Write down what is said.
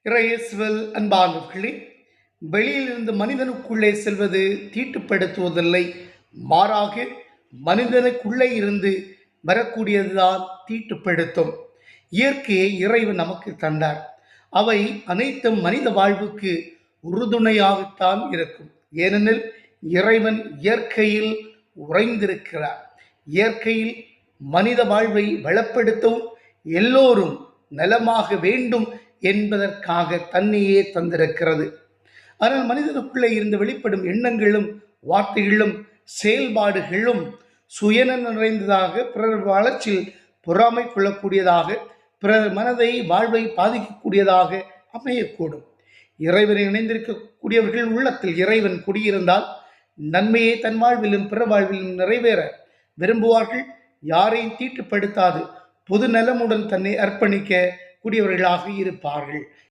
இறையேசுவில் அன்பானவர்களே, வெளியிலிருந்து மனிதனுக்குள்ளே செல்வது தீட்டுப்படுத்துவதில்லை, மாறாக மனிதனுக்குள்ளே இருந்து வரக்கூடியதுதான் தீட்டுப்படுத்தும். இயற்கையை இறைவன் நமக்கு தந்தார். அவை அனைத்தும் மனித வாழ்வுக்கு உறுதுணையாகத்தான் இருக்கும். ஏனெனில் இறைவன் இயற்கையில் உறைந்திருக்கிறார். இயற்கையில் மனித வாழ்வை வளப்படுத்தவும் எல்லோரும் நலமாக வேண்டும் என்பதற்காக தன்னையே தந்திருக்கிறது. ஆனால் மனிதனுக்குள்ளே இருந்து வெளிப்படும் எண்ணங்களும் வார்த்தைகளும் செயல்பாடுகளும் சுயநலம் நிறைந்ததாக, பிறர் வளர்ச்சியில் பொறாமை கொள்ளக்கூடியதாக, பிறர் மனதை வாழ்வை பாதிக்கக்கூடியதாக அமையக்கூடும். இறைவனை இணைந்திருக்கக்கூடியவர்கள் உள்ளத்தில் இறைவன் குடியிருந்தால் நன்மையை தன் வாழ்விலும் பிற வாழ்விலும் நிறைவேற விரும்புவார்கள். யாரையும் தீட்டுப்படுத்தாது பொது நலமுடன் தன்னை அர்ப்பணிக்க கூடியவர்களாக இருப்பார்கள்.